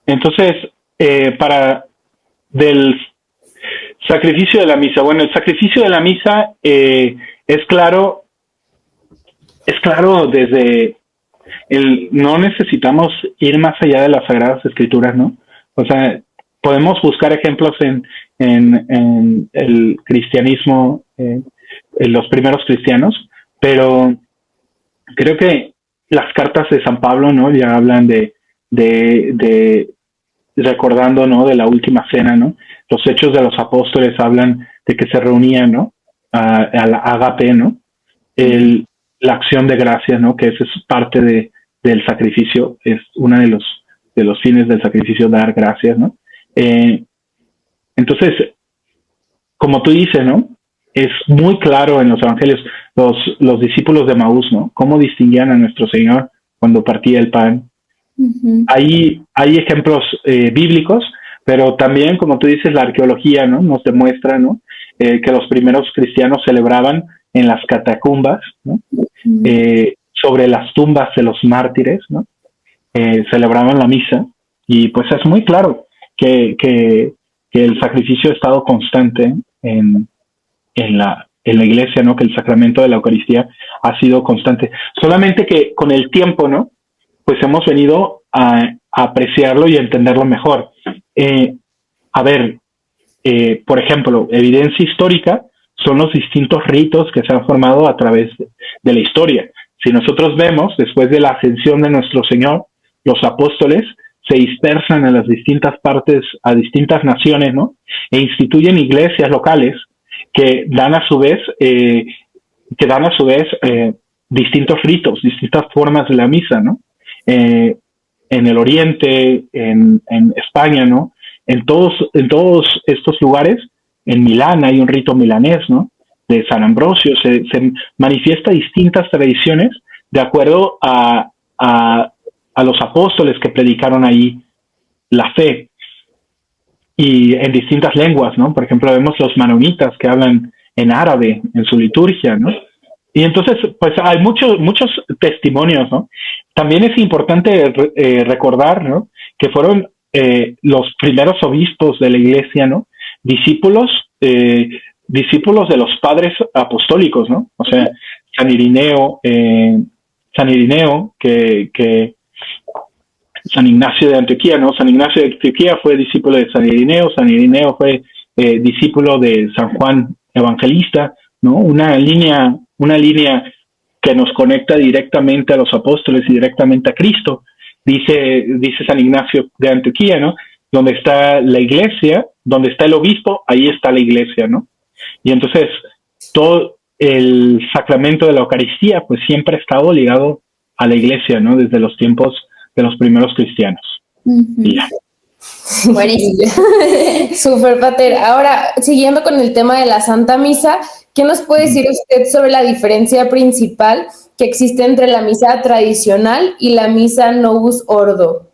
Entonces, del sacrificio de la misa. Bueno, el sacrificio de la misa es claro desde no necesitamos ir más allá de las Sagradas Escrituras, ¿no? O sea, podemos buscar ejemplos en el cristianismo, en los primeros cristianos, pero creo que las cartas de San Pablo, ¿no? Ya hablan de recordando, ¿no? De la última cena, ¿no? Los Hechos de los Apóstoles hablan de que se reunían, ¿no? Al agape, ¿no? La acción de gracias, ¿no? Que eso es parte del sacrificio, es uno de los fines del sacrificio, dar gracias, ¿no? Entonces, como tú dices, ¿no? Es muy claro en los evangelios, los discípulos de Maús, ¿no? Cómo distinguían a nuestro Señor cuando partía el pan. Uh-huh. Hay ejemplos bíblicos, pero también, como tú dices, la arqueología, ¿no? Nos demuestra, ¿no? Que los primeros cristianos celebraban en las catacumbas, ¿no? Uh-huh. Sobre las tumbas de los mártires, ¿no? Celebraban la misa, y pues es muy claro que el sacrificio ha estado constante en la iglesia, ¿no? Que el sacramento de la Eucaristía ha sido constante. Solamente que con el tiempo, ¿no? Pues hemos venido a apreciarlo y a entenderlo mejor. Por ejemplo, evidencia histórica son los distintos ritos que se han formado a través de la historia. Si nosotros vemos, después de la ascensión de nuestro Señor, los apóstoles se dispersan en las distintas partes, a distintas naciones, ¿no? E instituyen iglesias locales que dan a su vez distintos ritos, distintas formas de la misa, ¿no? En el Oriente, en España, ¿no? En todos estos lugares, en Milán hay un rito milanés, ¿no? De San Ambrosio, se manifiesta distintas tradiciones de acuerdo a los apóstoles que predicaron ahí la fe, y en distintas lenguas, ¿no? Por ejemplo, vemos los manonitas que hablan en árabe en su liturgia, ¿no? Y entonces, pues hay muchos testimonios, ¿no? También es importante recordar, ¿no? Que fueron los primeros obispos de la iglesia, ¿no? Discípulos de los padres apostólicos, ¿no? O sea, San Irineo, San Ignacio de Antioquía, ¿no? San Ignacio de Antioquía fue discípulo de San Irineo fue discípulo de San Juan Evangelista, ¿no? Una línea que nos conecta directamente a los apóstoles y directamente a Cristo. Dice San Ignacio de Antioquía, ¿no? Donde está la iglesia, donde está el obispo, ahí está la iglesia, ¿no? Y entonces todo el sacramento de la Eucaristía pues siempre ha estado ligado a la iglesia, ¿no? Desde los tiempos de los primeros cristianos. Y ya. Buenísimo. Super, Pater. Ahora, siguiendo con el tema de la Santa Misa, ¿qué nos puede decir usted sobre la diferencia principal que existe entre la misa tradicional y la misa Novus Ordo?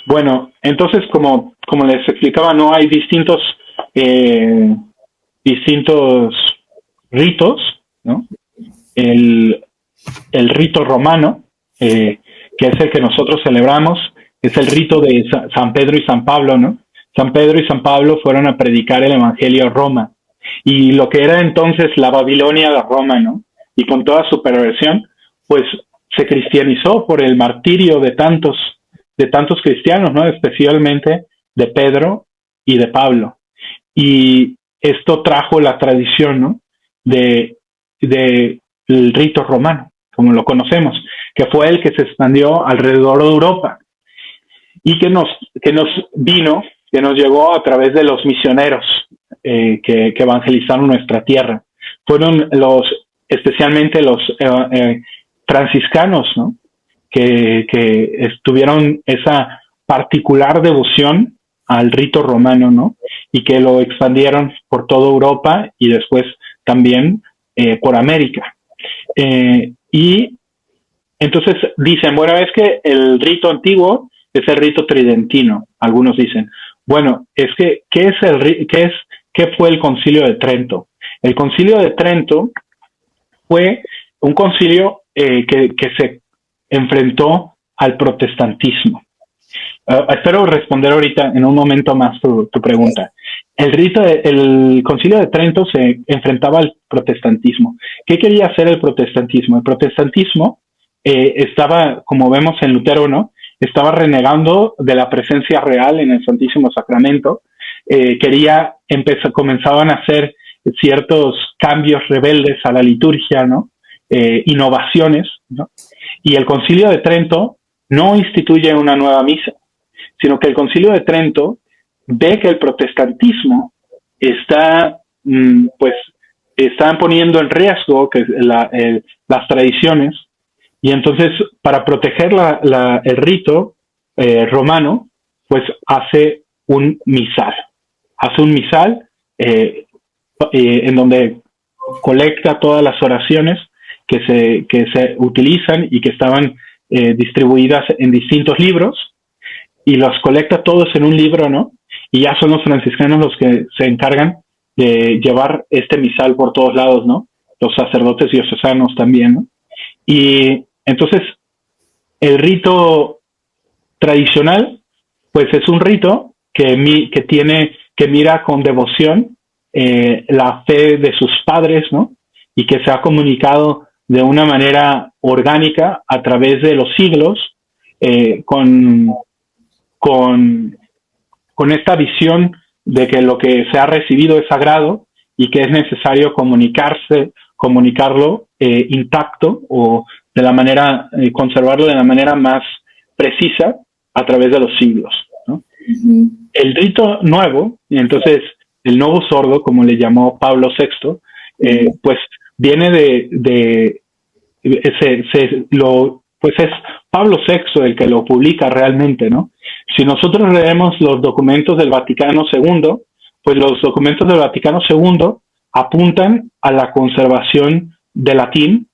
Bueno, entonces, como les explicaba, no hay distintos ritos, ¿no? El rito romano, que es el que nosotros celebramos, es el rito de San Pedro y San Pablo, ¿no? San Pedro y San Pablo fueron a predicar el Evangelio a Roma, y lo que era entonces la Babilonia de Roma, ¿no? Y con toda su perversión, pues se cristianizó por el martirio de tantos cristianos, ¿no? Especialmente de Pedro y de Pablo. Y esto trajo la tradición, ¿no? del rito romano, como lo conocemos, que fue el que se expandió alrededor de Europa y que nos llegó a través de los misioneros que evangelizaron nuestra tierra. Fueron especialmente los franciscanos, ¿no? que tuvieron esa particular devoción al rito romano, ¿no? Y que lo expandieron por toda Europa y después también por América. Y entonces dicen, bueno, es que el rito antiguo es el rito tridentino. Algunos dicen, bueno, es que ¿qué fue el Concilio de Trento? El Concilio de Trento fue un concilio que se enfrentó al protestantismo. Espero responder ahorita en un momento más tu pregunta. El Concilio de Trento se enfrentaba al protestantismo. ¿Qué quería hacer el protestantismo? El protestantismo estaba, como vemos en Lutero, ¿no? Estaba renegando de la presencia real en el Santísimo Sacramento. Comenzaban a hacer ciertos cambios rebeldes a la liturgia, ¿no? Innovaciones, ¿no? Y el Concilio de Trento no instituye una nueva misa, sino que el Concilio de Trento ve que el protestantismo están poniendo en riesgo las tradiciones, y entonces para proteger el rito romano, pues hace un misal. En donde colecta todas las oraciones que se utilizan y que estaban distribuidas en distintos libros, y los colecta todos en un libro, ¿no? Y ya son los franciscanos los que se encargan de llevar este misal por todos lados, ¿no? Los sacerdotes diocesanos también, ¿no? Y entonces el rito tradicional, pues es un rito que mira con devoción la fe de sus padres, ¿no? Y que se ha comunicado de una manera orgánica a través de los siglos, con esta visión de que lo que se ha recibido es sagrado y que es necesario comunicarlo intacto, o de la manera, conservarlo de la manera más precisa a través de los siglos, ¿no? Uh-huh. El rito nuevo, y entonces el Novus Ordo, como le llamó Pablo VI, pues viene pues es Pablo VI el que lo publica realmente, ¿no? Si nosotros leemos los documentos del Vaticano II, pues los documentos del Vaticano II apuntan a la conservación del latín,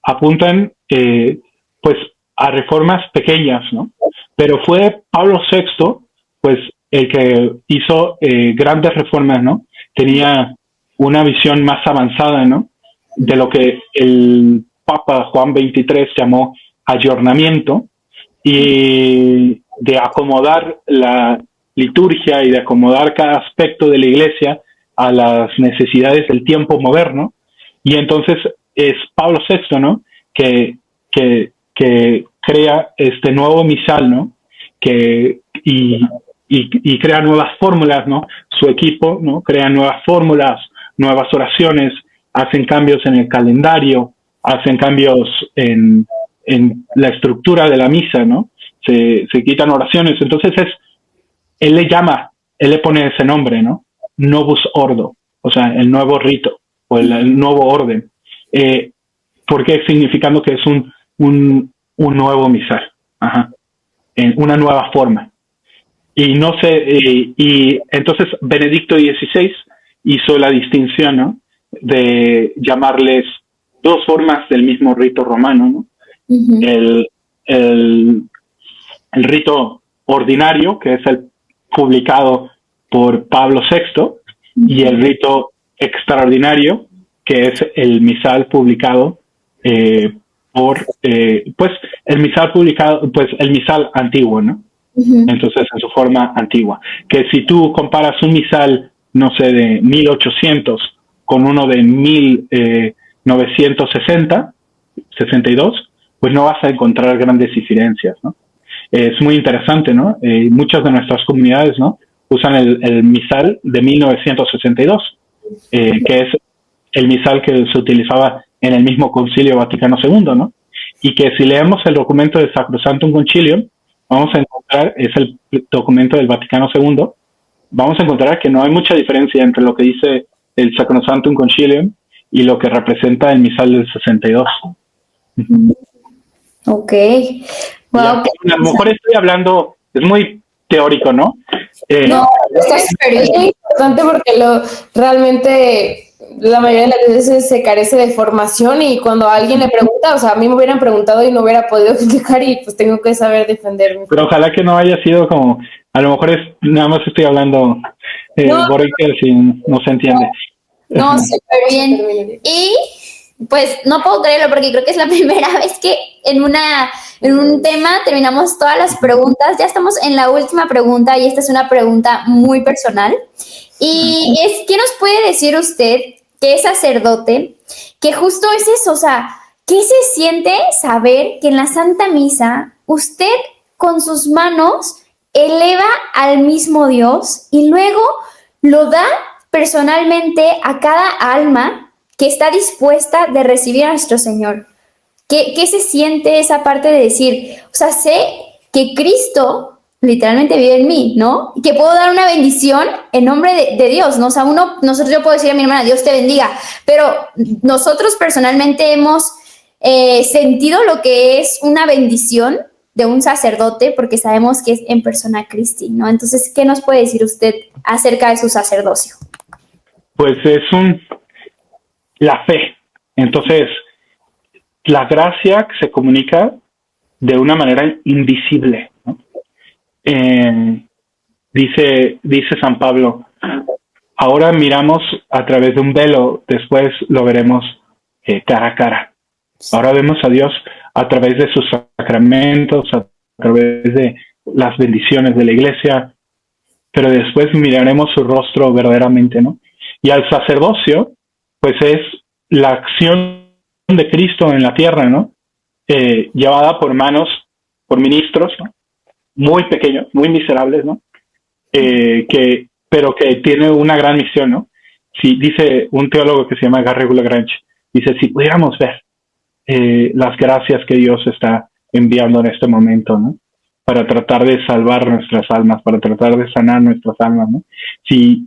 apuntan pues a reformas pequeñas, ¿no? Pero fue Pablo VI, pues, el que hizo grandes reformas, ¿no? Tenía una visión más avanzada, ¿no? De lo que el Papa Juan XXIII llamó ayornamiento, y de acomodar la liturgia y de acomodar cada aspecto de la iglesia a las necesidades del tiempo moderno. Y entonces es Pablo VI, ¿no? que crea este nuevo misal, ¿no? Y crea nuevas fórmulas, ¿no? Su equipo, ¿no? Crea nuevas fórmulas, nuevas oraciones, hacen cambios en el calendario, hacen cambios en la estructura de la misa, ¿no? Se quitan oraciones. Entonces él le pone ese nombre, ¿no? Novus Ordo, o sea, el nuevo rito, o el nuevo orden. Porque significando que es un nuevo misal, en una nueva forma. Y no sé, y entonces Benedicto XVI hizo la distinción, ¿no? De llamarles dos formas del mismo rito romano, ¿no? Uh-huh. El rito ordinario, que es el publicado por Pablo VI, uh-huh. y el rito extraordinario, que es el misal publicado pues el misal publicado, pues el misal antiguo, ¿no? Uh-huh. Entonces en su forma antigua. Que si tú comparas un misal, no sé, de 1800 con uno de 1962, pues no vas a encontrar grandes diferencias, ¿no? Es muy interesante, ¿no? Muchas de nuestras comunidades, ¿no? Usan el misal de 1962, que es el misal que se utilizaba en el mismo Concilio Vaticano II, ¿no? Y que si leemos el documento de Sacrosanctum Concilium, vamos a encontrar, es el documento del Vaticano II, vamos a encontrar que no hay mucha diferencia entre lo que dice el Sacrosanctum Concilium y lo que representa el misal del 62. Ok. Wow. A lo mejor estoy hablando, es muy teórico, ¿no? No, es importante porque realmente la mayoría de las veces se carece de formación y cuando alguien le pregunta, o sea, a mí me hubieran preguntado y no hubiera podido explicar y pues tengo que saber defenderme. Pero ojalá que no haya sido como, a lo mejor nada más estoy hablando borrica si no se entiende. No, súper bien. Y pues no puedo creerlo porque creo que es la primera vez que en un tema terminamos todas las preguntas. Ya estamos en la última pregunta y esta es una pregunta muy personal. Y es, ¿qué nos puede decir usted que es sacerdote? Que justo es eso, o sea, ¿qué se siente saber que en la Santa Misa usted con sus manos eleva al mismo Dios y luego lo da personalmente a cada alma que está dispuesta de recibir a nuestro Señor? ¿Qué se siente esa parte de decir, o sea, sé que Cristo literalmente vive en mí, ¿no? Que puedo dar una bendición en nombre de Dios, ¿no? O sea, yo puedo decir a mi hermana, Dios te bendiga, pero nosotros personalmente hemos sentido lo que es una bendición de un sacerdote porque sabemos que es en persona Christi, ¿no? Entonces, ¿qué nos puede decir usted acerca de su sacerdocio? Pues es la fe. Entonces, la gracia se comunica de una manera invisible, ¿no? Dice San Pablo, ahora miramos a través de un velo, después lo veremos cara a cara. Ahora vemos a Dios a través de sus sacramentos, a través de las bendiciones de la iglesia, pero después miraremos su rostro verdaderamente, ¿no? Y al sacerdocio, pues es la acción de Cristo en la tierra, ¿no? Llevada por ministros, ¿no? Muy pequeños, muy miserables, ¿no? Pero que tiene una gran misión, ¿no? Si dice un teólogo que se llama Garrigou Lagrange, dice, si pudiéramos ver las gracias que Dios está enviando en este momento, ¿no? Para tratar de salvar nuestras almas, para tratar de sanar nuestras almas, ¿no? Si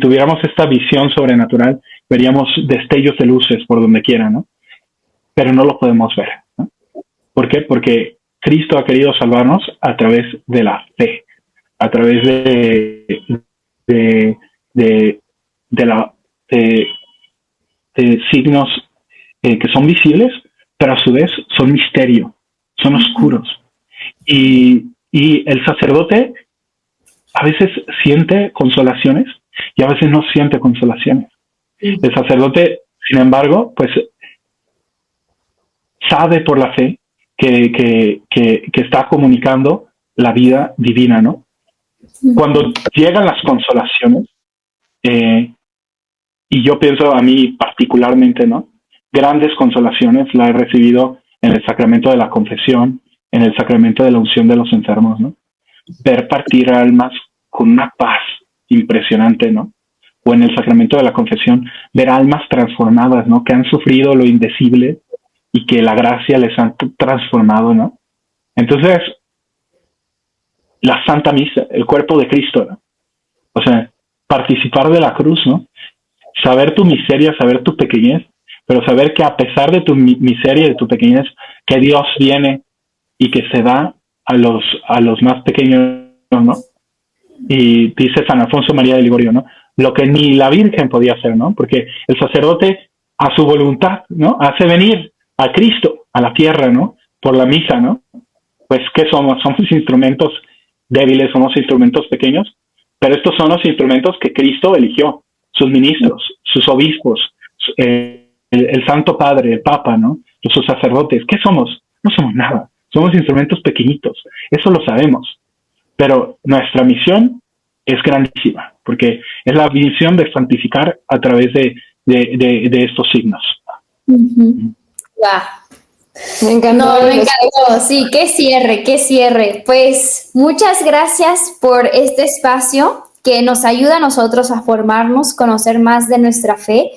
tuviéramos esta visión sobrenatural, veríamos destellos de luces por donde quiera, ¿no? Pero no lo podemos ver, ¿no? ¿Por qué? Porque Cristo ha querido salvarnos a través de la fe, a través de signos que son visibles, pero a su vez son misterio, son oscuros. Y el sacerdote a veces siente consolaciones y a veces no siente consolaciones. El sacerdote, sin embargo, pues sabe por la fe que está comunicando la vida divina, ¿no? Cuando llegan las consolaciones, y yo pienso a mí particularmente, ¿no? Grandes consolaciones la he recibido en el sacramento de la confesión, en el sacramento de la unción de los enfermos, ¿no? Ver partir almas con una paz impresionante, ¿no? O en el sacramento de la confesión, ver almas transformadas, ¿no? Que han sufrido lo indecible y que la gracia les ha transformado, ¿no? Entonces, la Santa Misa, el cuerpo de Cristo, ¿no? O sea, participar de la cruz, ¿no? Saber tu miseria, saber tu pequeñez, pero saber que a pesar de tu miseria y de tu pequeñez, que Dios viene y que se da a los más pequeños, ¿no? Y dice San Alfonso María de Ligorio, ¿no? Lo que ni la Virgen podía hacer, ¿no? Porque el sacerdote, a su voluntad, ¿no? Hace venir a Cristo a la tierra, ¿no? Por la misa, ¿no? Pues, ¿qué somos? Somos instrumentos débiles, somos instrumentos pequeños, pero estos son los instrumentos que Cristo eligió, sus ministros, sus obispos, el Santo Padre, el Papa, ¿no? Sus sacerdotes. ¿Qué somos? No somos nada, somos instrumentos pequeñitos, eso lo sabemos, pero nuestra misión es grandísima, porque es la misión de santificar a través de estos signos. Me encantó. No, me encantó. Sí, qué cierre, qué cierre. Pues muchas gracias por este espacio que nos ayuda a nosotros a formarnos, conocer más de nuestra fe,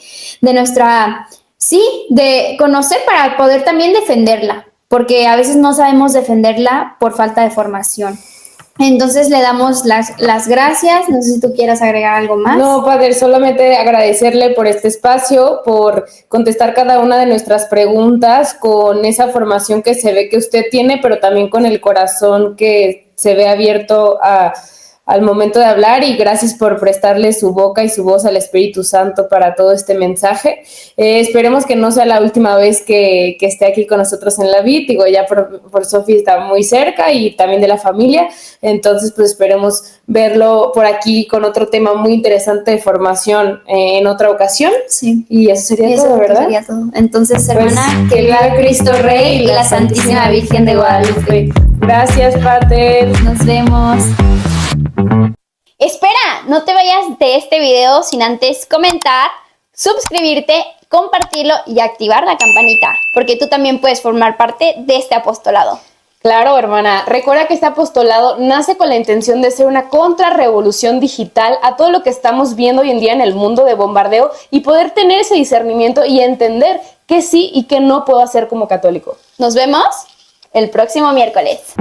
de conocer para poder también defenderla, porque a veces no sabemos defenderla por falta de formación. Entonces le damos las gracias. No sé si tú quieras agregar algo más. No, padre, solamente agradecerle por este espacio, por contestar cada una de nuestras preguntas con esa formación que se ve que usted tiene, pero también con el corazón que se ve abierto al momento de hablar, y gracias por prestarle su boca y su voz al Espíritu Santo para todo este mensaje. Esperemos que no sea la última vez que esté aquí con nosotros en la vid. Digo, ya por Sofi está muy cerca y también de la familia, entonces pues esperemos verlo por aquí con otro tema muy interesante de formación en otra ocasión. Sí. Y eso sería todo, ¿verdad? Sería todo. Entonces, Pues, hermana, que viva Cristo Rey y la Santísima Virgen de Guadalupe. Gracias, Pater. Nos vemos. Espera, no te vayas de este video sin antes comentar, suscribirte, compartirlo y activar la campanita, porque tú también puedes formar parte de este apostolado. Claro, hermana. Recuerda que este apostolado nace con la intención de ser una contrarrevolución digital a todo lo que estamos viendo hoy en día en el mundo de bombardeo, y poder tener ese discernimiento y entender qué sí y qué no puedo hacer como católico. Nos vemos el próximo miércoles.